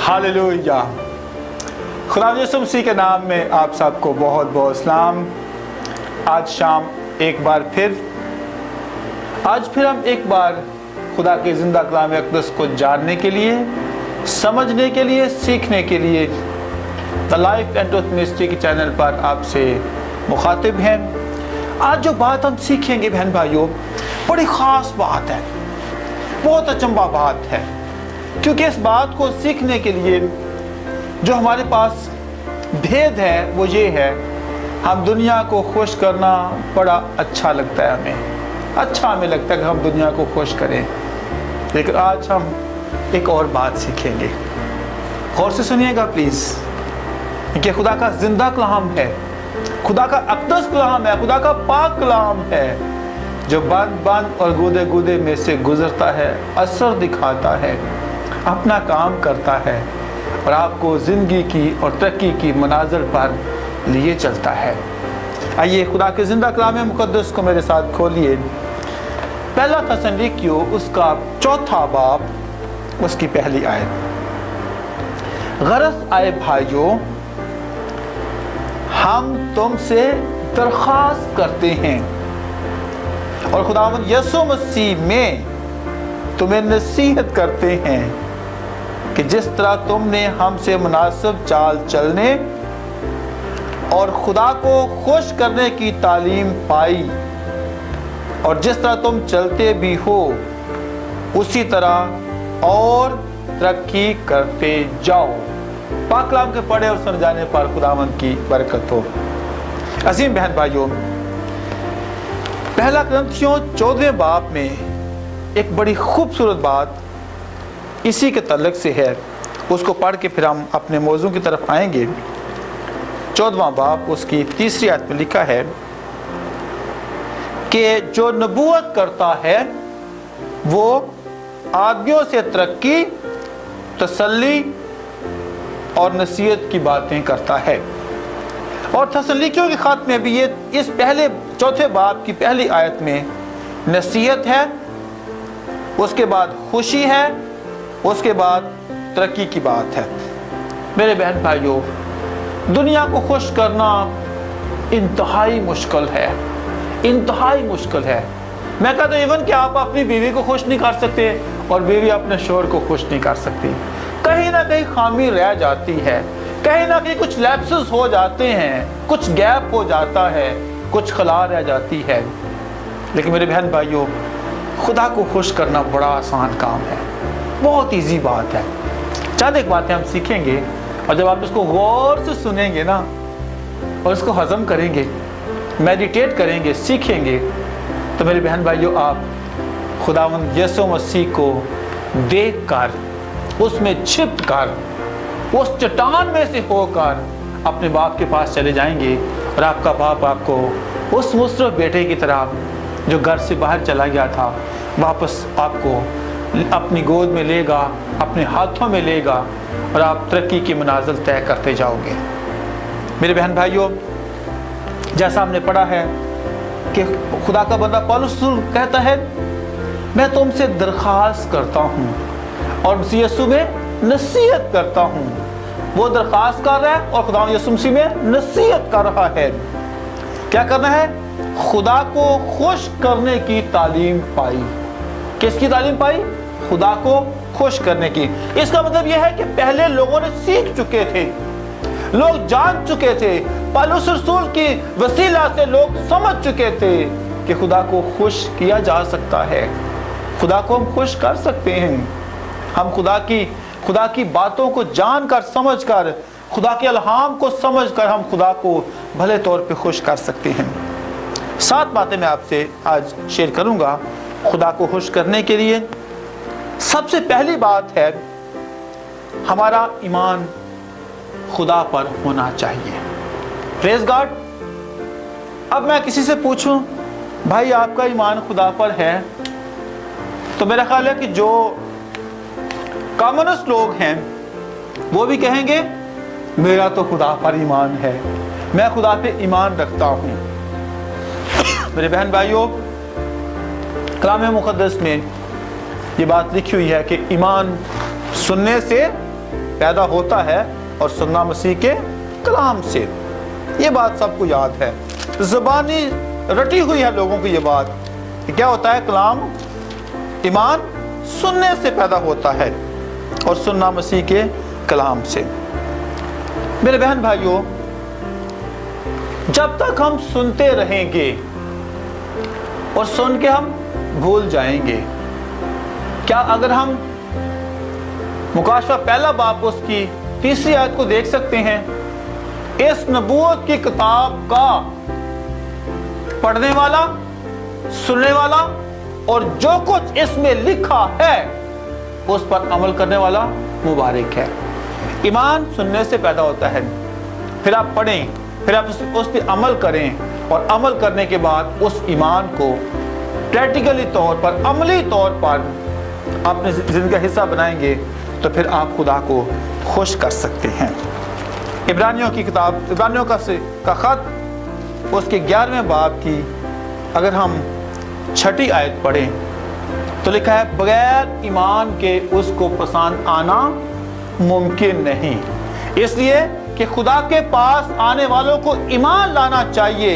Hallelujah. खुदा यीशु मसीह के नाम में आप सबको बहुत बहुत सलाम। आज शाम एक बार फिर हम एक बार खुदा के जिंदा कलाम अक़दस को जानने के लिए, समझने के लिए, सीखने के लिए the life and truth ministry के चैनल पर आपसे मुखातिब हैं। आज जो बात हम सीखेंगे बहन भाइयों, बड़ी ख़ास बात है, बहुत अचंभा बात है, क्योंकि इस बात को सीखने के लिए जो हमारे पास भेद है वो ये है, हम दुनिया को खुश करना बड़ा अच्छा लगता है, हमें लगता है कि हम दुनिया को खुश करें। लेकिन आज हम एक और बात सीखेंगे, गौर से सुनिएगा प्लीज़, कि खुदा का जिंदा कलाम है, खुदा का अक़दस कलाम है, खुदा का पाक कलाम है, जो बंद और गूदे में से गुजरता है, असर दिखाता है, अपना काम करता है और आपको ज़िंदगी की और तरक्की की मनाज़िल पर लिए चलता है। आइए खुदा के ज़िंदा कलाम मुक़द्दस को मेरे साथ खोलिए। पहला थिस्सलुनीकियों उसका 4 बाब उसकी पहली आयत। गरज आए भाइयों, हम तुमसे दरख्वास्त करते हैं और खुदावंद यीशु मसीह में तुम्हें नसीहत करते हैं कि जिस तरह तुमने हमसे मुनासिब चाल चलने और खुदा को खुश करने की तालीम पाई और जिस तरह तुम चलते भी हो उसी तरह और तरक्की करते जाओ। पाक कलाम के पढ़े और समझाने पर खुदावंद की बरकत हो। अजीम बहन भाइयों, पहला कुरिन्थियों 14वें बाब में एक बड़ी खूबसूरत बात इसी के तल्लुक से है, उसको पढ़ के फिर हम अपने मौजू की तरफ आएंगे। 14वां बाब उसकी 3री आयत में लिखा है कि जो नबूवत करता है वो आदमियों से तरक्की, तसल्ली और नसीहत की बातें करता है। और थिस्सलुनीकियों के खत में भी ये इस पहले 4 बाब की पहली आयत में नसीहत है, उसके बाद खुशी है, उसके बाद तरक्की की बात है। मेरे बहन भाइयों, दुनिया को खुश करना इंतहाई मुश्किल है, इंतहाई मुश्किल है। मैं कहता हूँ इवन कि आप अपनी बीवी को खुश नहीं कर सकते और बीवी अपने शोहर को खुश नहीं कर सकती। कहीं ना कहीं खामी रह जाती है, कहीं ना कहीं कुछ लैप्सेस हो जाते हैं, कुछ गैप हो जाता है, कुछ खला रह जाती है। लेकिन मेरे बहन भाइयों, खुदा को खुश करना बड़ा आसान काम है, बहुत इजी बात है। चंद एक बातें हम सीखेंगे और जब आप इसको गौर से सुनेंगे ना और इसको हजम करेंगे, मेडिटेट करेंगे, सीखेंगे, तो मेरे बहन भाइयों आप खुदावंद यीशु मसीह को देखकर, उसमें छिपकर, उस चट्टान में से होकर अपने बाप के पास चले जाएंगे और आपका बाप आपको उस मुसरफ बेटे की तरह जो घर से बाहर चला गया था वापस आपको अपनी गोद में लेगा, अपने हाथों में लेगा और आप तरक्की की मनाज़िल तय करते जाओगे। मेरे बहन भाइयों, जैसा हमने पढ़ा है कि खुदा का बंदा पौलुस कहता है, मैं तुमसे दरख्वास्त करता हूँ और मसीह यीशु में नसीहत करता हूँ। वो दरख्वास्त कर रहा है और खुदा यीशु मसीह में नसीहत कर रहा है। क्या करना है? खुदा को खुश करने की तालीम पाई। किसकी तालीम पाई? खुदा को खुश करने की। इसका मतलब यह है कि पहले लोगों ने सीख चुके थे, लोग जान चुके थे, पौलुस रसूल की वसीला से लोग समझ चुके थे कि खुदा को खुश किया जा सकता है, खुदा को हम खुश कर सकते हैं। हम खुदा की बातों को जानकर, समझकर, खुदा के अलहाम को समझकर हम खुदा को भले तौर पे खुश कर सकते हैं। 7 बातें मैं आपसे आज शेयर करूंगा खुदा को खुश करने के लिए। सबसे पहली बात है, हमारा ईमान खुदा पर होना चाहिए। Praise God. अब मैं किसी से पूछूं, भाई आपका ईमान खुदा पर है, तो मेरा ख्याल है कि जो कॉमनस्ट लोग हैं वो भी कहेंगे मेरा तो खुदा पर ईमान है, मैं खुदा पे ईमान रखता हूं। मेरे बहन भाइयों, कलाम मुक़द्दस में ये बात लिखी हुई है कि ईमान सुनने से پیدا ہوتا ہے اور سننا مسیح کے کلام سے۔ یہ بات سب کو یاد ہے، زبانی رٹی ہوئی ہے لوگوں کی یہ بات کہ کیا ہوتا ہے، کلام ایمان سننے سے پیدا ہوتا ہے اور سننا مسیح کے کلام سے۔ میرے بہن بھائیوں، جب تک ہم سنتے رہیں گے اور سن کے ہم بھول جائیں گے، کیا اگر ہم مکاشفہ پہلا باب اس کی 3 آیت کو دیکھ سکتے ہیں، اس نبوت کی کتاب کا پڑھنے والا، سننے والا اور جو کچھ اس میں لکھا ہے اس پر عمل کرنے والا مبارک ہے۔ ایمان سننے سے پیدا ہوتا ہے، پھر آپ پڑھیں، پھر آپ اس پہ عمل کریں اور عمل کرنے کے بعد اس ایمان کو پریکٹیکلی طور پر، عملی طور پر اپنے زندگی کا حصہ بنائیں گے تو پھر آپ خدا کو خوش کر سکتے ہیں۔ عبرانیوں کی کتاب، عبرانیوں کا خط اس کے 11ویں باب کی اگر ہم 6 آیت پڑھیں تو لکھا ہے، بغیر ایمان کے اس کو پسند آنا ممکن نہیں، اس لیے کہ خدا کے پاس آنے والوں کو ایمان لانا چاہیے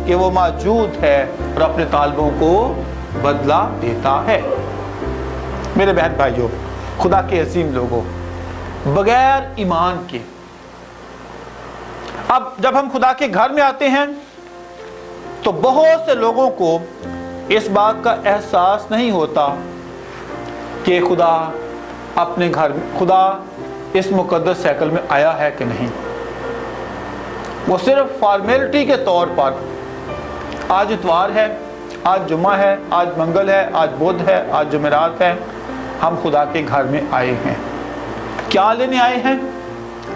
کہ وہ موجود ہے اور اپنے طالبوں کو بدلہ دیتا ہے۔ میرے بہن بھائیوں، خدا کے عظیم لوگوں، بغیر ایمان کے، اب جب ہم خدا کے گھر میں آتے ہیں تو بہت سے لوگوں کو اس بات کا احساس نہیں ہوتا کہ خدا اپنے گھر میں، خدا اس مقدس سیکل میں آیا ہے کہ نہیں۔ وہ صرف فارمیلٹی کے طور پر، آج اتوار ہے، آج جمعہ ہے، آج منگل ہے، آج بدھ ہے، آج جمعرات ہے، ہم خدا کے گھر میں آئے ہیں۔ کیا لینے آئے ہیں؟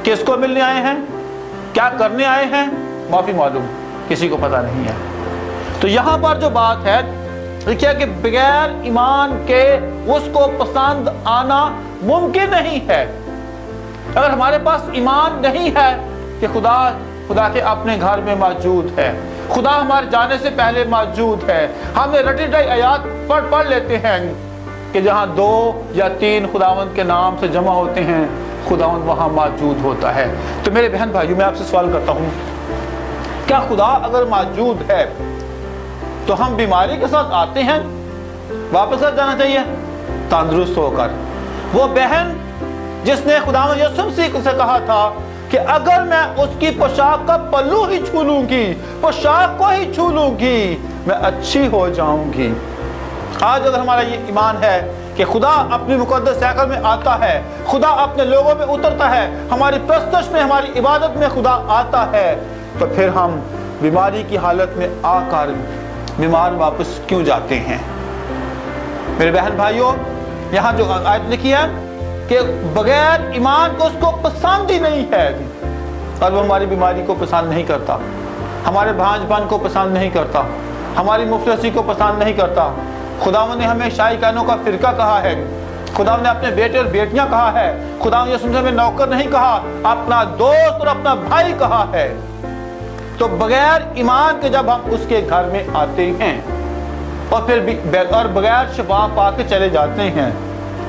کس کو ملنے آئے ہیں؟ کیا کرنے آئے ہیں؟ معافی معلوم، کسی کو پتہ نہیں ہے۔ تو یہاں پر جو بات ہے دیکھیے کہ بغیر ایمان کے اس کو پسند آنا ممکن نہیں ہے۔ اگر ہمارے پاس ایمان نہیں ہے کہ خدا کے اپنے گھر میں موجود ہے، خدا ہمارے جانے سے پہلے موجود ہے، ہم نے رٹی رٹی آیات پڑھ لیتے ہیں کہ جہاں 2 یا 3 خداوند کے نام سے جمع ہوتے ہیں خداوند وہاں موجود ہوتا ہے۔ تو میرے بہن بھائیوں، میں آپ سے سوال کرتا ہوں، کیا خدا اگر موجود ہے تو ہم بیماری کے ساتھ آتے ہیں؟ واپس کر جانا چاہیے تندرست ہو کر۔ وہ بہن جس نے خداوند یسوع مسیح سے کہا تھا کہ اگر میں اس کی پوشاک کا پلو ہی چھو لوں گی، پوشاک کو ہی چھو لوں گی، میں اچھی ہو جاؤں گی۔ آج اگر ہمارا یہ ایمان ہے کہ خدا اپنی مقدس سیکل میں آتا ہے، خدا اپنے لوگوں میں اترتا ہے، ہماری پرستش میں، ہماری عبادت میں خدا آتا ہے، تو پھر ہم بیماری کی حالت میں آ کر بیمار واپس کیوں جاتے ہیں؟ میرے بہن بھائیوں، یہاں جو آیت لکھی ہے کہ بغیر ایمان کو اس کو پسند ہی نہیں ہے، اور وہ ہماری بیماری کو پسند نہیں کرتا، ہمارے بھانج پن کو پسند نہیں کرتا، ہماری مفلسی کو پسند نہیں کرتا۔ خداوند نے ہمیں شائقینوں کا فرقہ کہا ہے، خداوند نے اپنے بیٹے اور بیٹیاں کہا ہے، خداوند یسوع نے ہمیں نوکر نہیں کہا، اپنا دوست اور اپنا بھائی کہا ہے۔ تو بغیر ایمان کے جب ہم اس کے گھر میں آتے ہیں اور پھر اور بغیر شفا پا کے چلے جاتے ہیں،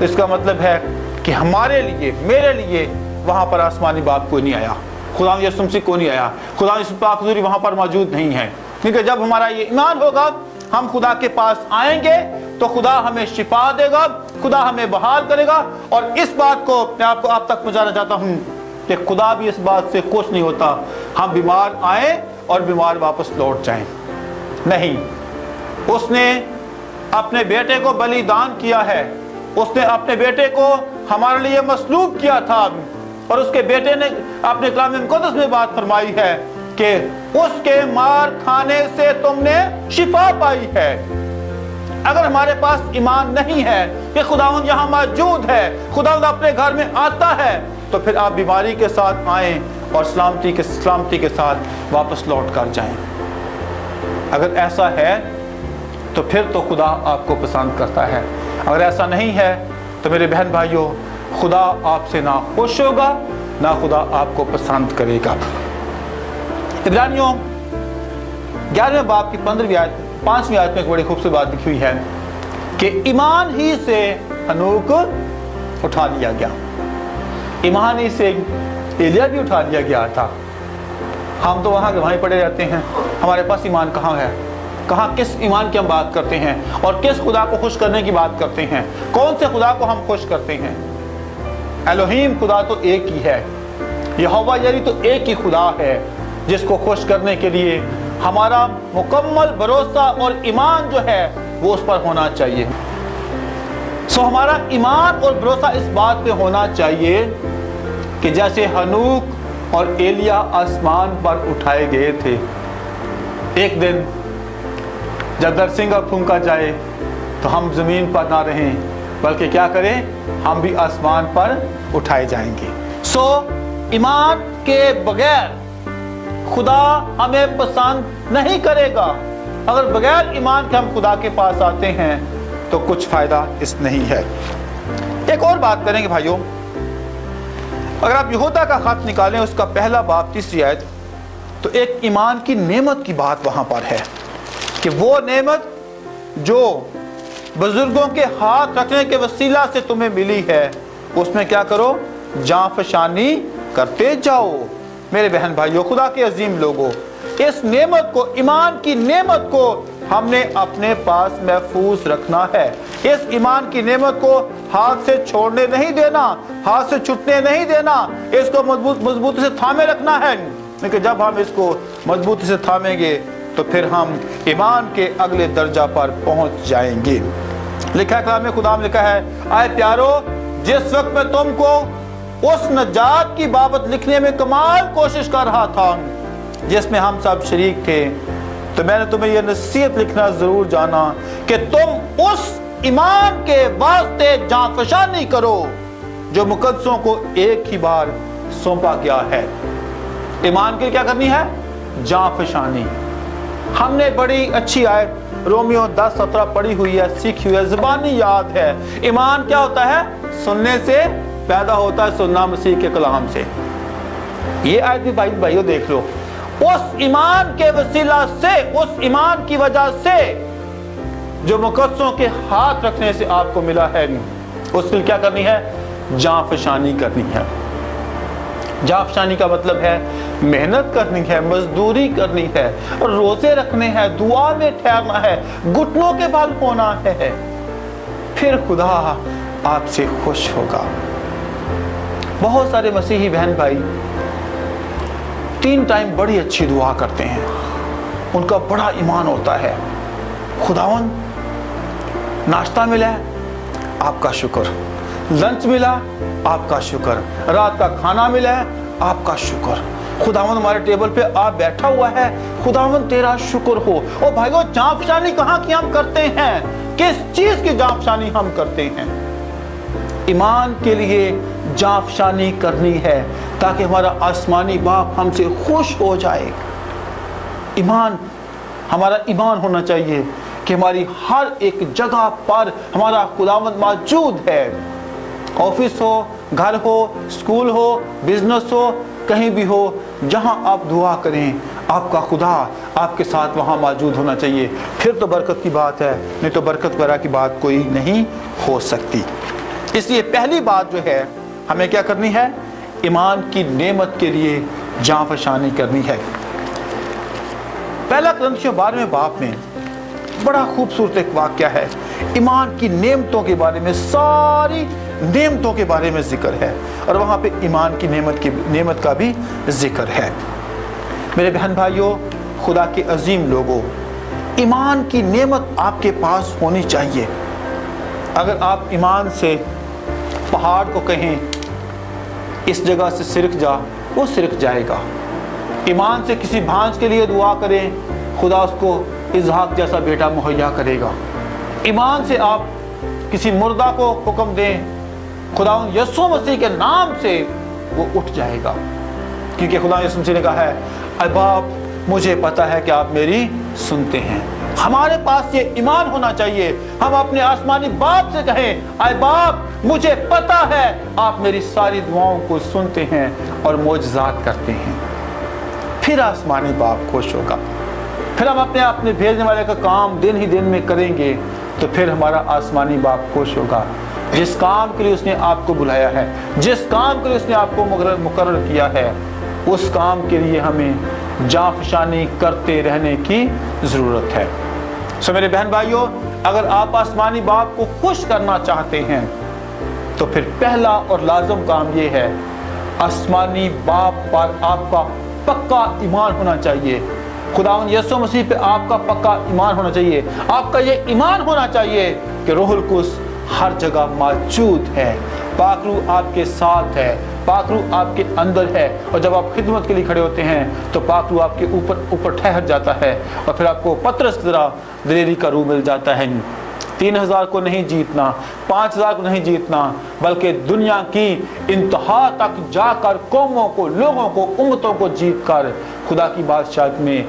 اس کا مطلب ہے کہ ہمارے لیے، میرے لیے وہاں پر آسمانی باپ کوئی نہیں آیا، خداوند یسوع مسیح کوئی نہیں آیا، خداوند یسوع پاک حضوری وہاں پر موجود نہیں ہے۔ کیونکہ جب ہمارا یہ ایمان ہوگا، ہم خدا کے پاس آئیں گے تو خدا ہمیں شفا دے گا، خدا ہمیں بحال کرے گا۔ اور اس بات کو میں آپ تک پہنچانا چاہتا ہوں کہ خدا بھی اس بات سے خوش نہیں ہوتا ہم بیمار آئیں اور بیمار واپس لوٹ جائیں۔ نہیں، اس نے اپنے بیٹے کو بلیدان کیا ہے، اس نے اپنے بیٹے کو ہمارے لیے مصلوب کیا تھا، اور اس کے بیٹے نے اپنے کلام مقدس میں بات فرمائی ہے کہ اس کے مار کھانے سے تم نے شفا پائی ہے۔ اگر ہمارے پاس ایمان نہیں ہے کہ خداوند یہاں موجود ہے، خداوند اپنے گھر میں آتا ہے، تو پھر آپ بیماری کے ساتھ آئیں اور سلامتی کے ساتھ واپس لوٹ کر جائیں۔ اگر ایسا ہے تو پھر تو خدا آپ کو پسند کرتا ہے، اگر ایسا نہیں ہے تو میرے بہن بھائیوں، خدا آپ سے نہ خوش ہوگا، نہ خدا آپ کو پسند کرے گا۔ عبرانیوں 11ویں باب کی 5ویں آیت میں ایک بڑی خوبصورت بات لکھی ہوئی ہے کہ ایمان ہی سے ہنوک اٹھا لیا گیا۔ ईमान ही से एलिया भी उठा लिया गया था। हम तो वहाँ के वहीं पड़े रहते हैं, हमारे पास ईमान कहाँ है? कहाँ किस ईमान की हम बात करते हैं और किस खुदा को खुश करने की बात करते हैं? कौन से खुदा को हम खुश करते हैं? एलोहीम खुदा तो एक ही है, यहोवा यरी तो एक ही खुदा है जिसको खुश करने के लिए हमारा मुकम्मल भरोसा और ईमान जो है वो उस पर होना चाहिए। सो हमारा ईमान और भरोसा इस बात पे होना चाहिए कि जैसे हनूक और एलिया आसमान पर उठाए गए थे, एक दिन जब दरसिंगा फूंका जाए तो हम जमीन पर ना रहें बल्कि क्या करें, हम भी आसमान पर उठाए जाएंगे। सो ईमान के बगैर खुदा हमें पसंद नहीं करेगा। अगर बगैर ईमान के हम खुदा के पास आते हैं तो कुछ फायदा इस नहीं है। एक और बात करेंगे भाइयों, अगर आप यहूदा का खत निकालें उसका पहला बाब 3 आयत, तो एक ईमान की नेमत की बात वहां पर है कि वो नेमत जो बुजुर्गों के हाथ रखने के वसीला से तुम्हें मिली है उसमें क्या करो, जांफशानी करते जाओ। मेरे बहन भाइयों, खुदा के अजीम लोगों, इस नेमत को, ईमान की नेमत को हमने अपने पास महफूज रखना है। इस ईमान की नेमत को हाथ से छोड़ने नहीं देना, हाथ से छूटने नहीं देना, इसको मजबूती से थामे रखना है। क्योंकि जब हम इसको मजबूती से थामेंगे तो फिर हम ईमान के अगले दर्जा पर पहुंच जाएंगे। लिखा है कलाम खुदा में, लिखा है, आए प्यारो, जिस वक्त मैं तुमको उस नजात की बाबत लिखने में कमाल कोशिश कर रहा था जिसमें हम सब शरीक थे, तो मैंने तुम्हें यह नसीहत लिखना जरूर जाना कि तुम उस ईमान के वास्ते जांफशानी करो जो मुकद्दसों को एक ही बार सौंपा गया है। ईमान की क्या करनी है? जांफशानी। हमने बड़ी अच्छी आयत रोमियो 10:17 पढ़ी हुई है, सीखी हुई है, ज़बानी याद है। ईमान क्या होता है? सुनने से पैदा होता है, सुनना मसीह के कलाम से। ये आयत भी भाइयों देख लो। उस ईमान के वसीला से, उस ईमान की वजह से जो मुकद्दसों के हाथ रखने से आपको मिला है, उसकी क्या करनी है? जांफशानी करनी है। जांफशानी का मतलब है मेहनत करनी है, मजदूरी करनी है, रोजे रखने हैं, दुआ में ठहरना है, घुटनों के बल होना है, फिर खुदा आपसे खुश होगा। बहुत सारे मसीही बहन भाई 3 टाइम बड़ी अच्छी दुआ करते हैं, उनका बड़ा ईमान होता है। खुदावन नाश्ता मिला आपका शुक्र, लंच मिला आपका शुक्र, रात का खाना मिला है आपका शुक्र, खुदावन हमारे टेबल पे आप बैठा हुआ है, खुदावन तेरा शुक्र हो। और भाइयों, जांफशानी कहाँ की हम करते हैं? किस चीज की जांफशानी हम करते हैं? ईमान के लिए जांफशानी करनी है ताकि हमारा आसमानी बाप हमसे खुश हो जाए। ईमान, हमारा ईमान होना चाहिए कि हमारी हर एक जगह पर हमारा खुदावंद मौजूद है। ऑफिस हो, घर हो, स्कूल हो, बिजनेस हो, कहीं भी हो, जहां आप दुआ करें आपका खुदा आपके साथ वहां मौजूद होना चाहिए। फिर तो बरकत की बात है, नहीं तो बरकत वगैरह की बात कोई नहीं हो सकती। इसलिए पहली बात जो है हमें क्या करनी है? ईमान की नेमत के लिए जांफशानी करनी है। पहला कुरिन्थियों 12वें बाब में बड़ा खूबसूरत एक वाक्य है, ईमान की नेमतों के बारे में, सारी नेमतों के बारे में जिक्र है, और वहां पे ईमान की नेमत का भी जिक्र है। मेरे बहन भाइयों, खुदा के अजीम लोगों, ईमान की नेमत आपके पास होनी चाहिए। अगर आप ईमान से पहाड़ को कहें इस जगह से सिरक जा, वो सिरक जाएगा। ईमान से किसी भांज के लिए दुआ करें, खुदा उसको इसहाक जैसा बेटा मुहैया करेगा। ईमान से आप किसी मुर्दा को हुक्म दें, खुदा यीशु मसीह के नाम से वो उठ जाएगा, क्योंकि खुदा यीशु मसीह ने कहा है, ऐ बाप मुझे पता है कि आप मेरी सुनते हैं। हमारे पास ये ईमान होना चाहिए, हम अपने आसमानी बाप से कहें, ऐ बाप मुझे पता है आप मेरी सारी दुआओं को सुनते हैं और मोजज़ात करते हैं। फिर आसमानी बाप खुश होगा। फिर हम अपने भेजने वाले का काम दिन ही दिन में करेंगे, तो फिर हमारा आसमानी बाप खुश होगा। जिस काम के लिए उसने आपको बुलाया है, जिस काम के लिए उसने आपको मुकर्रर किया है, उस काम के लिए हमें जांफशानी करते रहने की ज़रूरत है। सो मेरे बहन भाइयों, अगर आप आसमानी बाप को खुश करना चाहते हैं तो फिर पहला और लाजम काम ये है, आसमानी बाप पर आपका पक्का ईमान होना चाहिए। खुदावंद यीशु मसीह पे आपका पक्का ईमान होना चाहिए। आपका ये ईमान होना चाहिए कि रूहुल कुद्स हर जगह मौजूद है, पाक रूह आपके साथ है, पाक रूह आपके अंदर है, और जब आप खिदमत के लिए खड़े होते हैं तो पाक रूह आपके ऊपर ठहर जाता है, और फिर आपको पतरस की तरह दिलेरी का रूह मिल जाता है। 3000 को नहीं जीतना, 5000 को नहीं जीतना, बल्कि दुनिया की इंतहा तक जाकर कौमों को, लोगों को, उम्मतों को जीत कर खुदा की बादशाहत में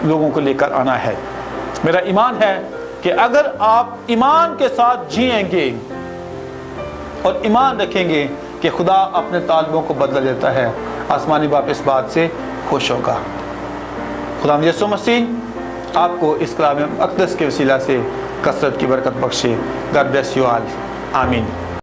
लोगों को लेकर आना है। मेरा ईमान है कि अगर आप ईमान के साथ जिएंगे और ईमान रखेंगे कि खुदा अपने तालिबों को बदला देता है, आसमानी बाप इस बात से खुश होगा। खुदा यीशु मसीह आपको इस कलाम अक़दस के वसीला से कसरत की बरकत बख्शे। God bless you all. आमीन।